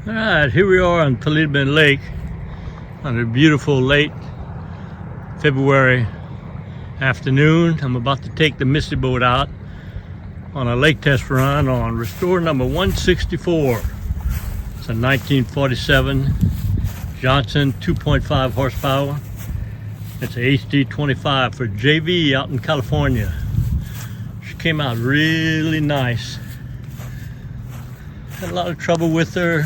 All right, here we are on Toledo Lake on a beautiful late February afternoon. I'm about to take the Misty boat out on a lake test run on Restore number 164. It's a 1947 Johnson 2.5 horsepower. It's a HD-25 for JV out in California. She came out really nice. Had a lot of trouble with her.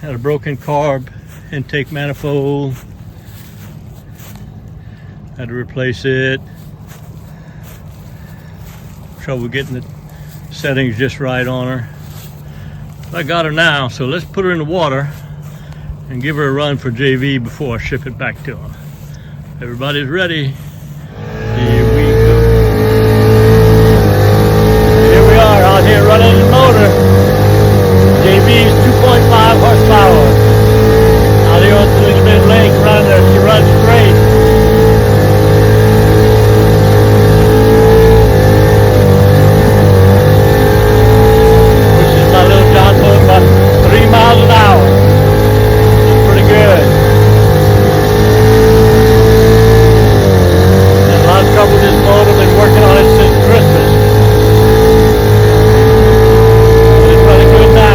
Had a broken carb intake manifold. Had to replace it. Trouble getting the settings just right on her. I got her now, so let's put her in the water and give her a run for JV before I ship it back to her. Everybody's ready. Here we go. Here we are out here running the motor. JV's 2.5 horsepower. Out here on Toledo Lake, running her. She runs great. Pushes my little John boat about 3 miles an hour. It's pretty good. Had a lot of trouble with this motor. Been working on it since Christmas. It's running good now.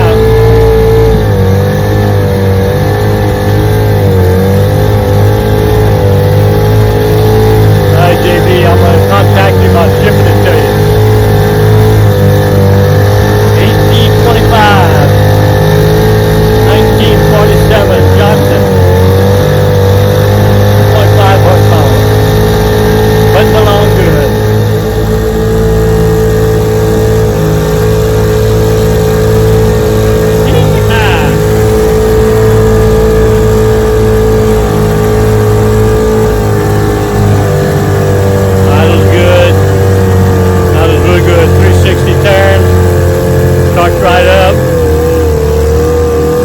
I'm going to contact you about shipping it to you. HD-25 1947 Johnson 2.5 horsepower. Putting along good. Right up.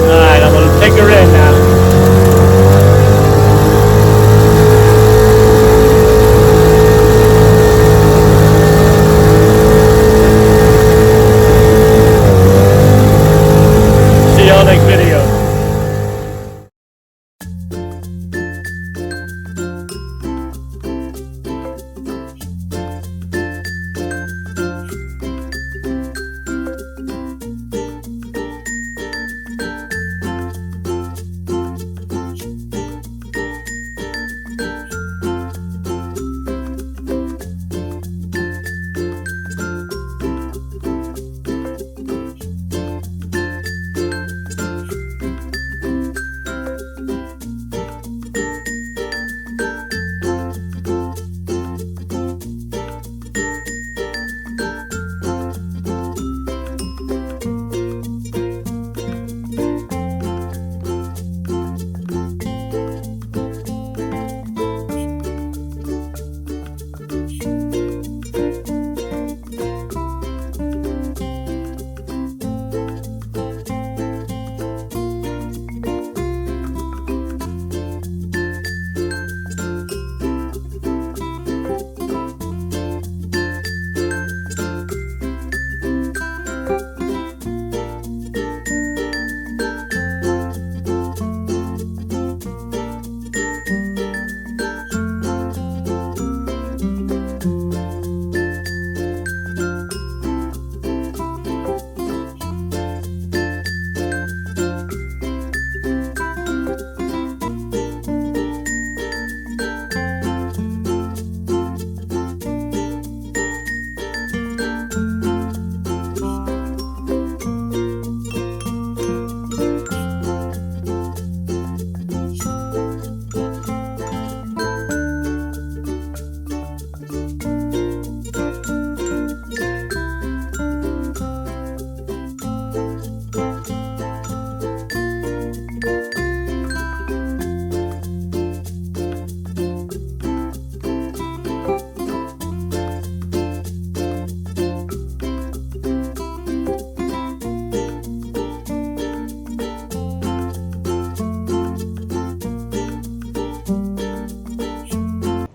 Alright, I'm going to take her in now. See y'all next video.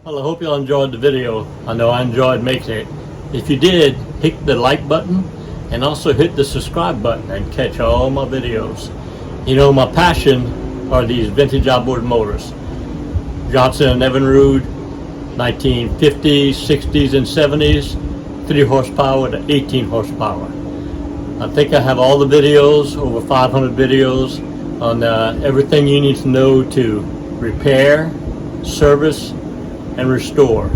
Well, I hope y'all enjoyed the video. I know I enjoyed making it. If you did, hit the like button and also hit the subscribe button and catch all my videos. You know, my passion are these vintage outboard motors. Johnson & Evinrude, 1950s, 60s, and 70s, 3 horsepower to 18 horsepower. I think I have all the videos, over 500 videos, on everything you need to know to repair, service, and restore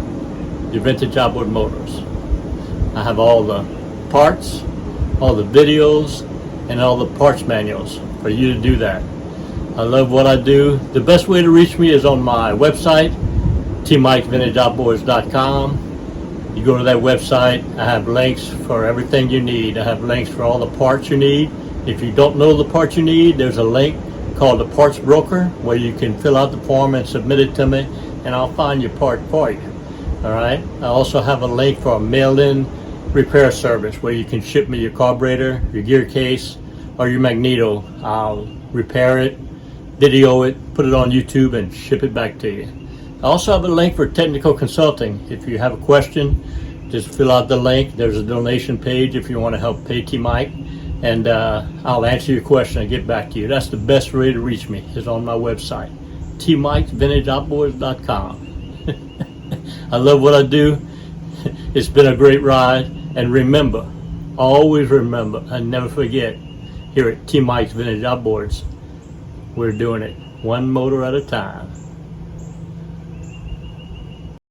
your vintage outboard motors. I have all the parts, all the videos, and all the parts manuals for you to do that. I love what I do. The best way to reach me is on my website, tmikesvintageoutboards.com. You go to that website, I have links for everything you need. I have links for all the parts you need. If you don't know the parts you need, there's a link called the Parts Broker where you can fill out the form and submit it to me, and I'll find your part for you. All right. I also have a link for a mail-in repair service where you can ship me your carburetor, your gear case, or your magneto. I'll repair it, video it, put it on YouTube, and ship it back to you. I also have a link for technical consulting. If you have a question, just fill out the link. There's a donation page if you want to help pay T-Mike, and I'll answer your question and get back to you. That's the best way to reach me, is on my website, tmikesvintageoutboards.com. I love what I do. It's been a great ride. And remember, always remember, and never forget, here at T-Mike's Vintage Outboards, we're doing it one motor at a time.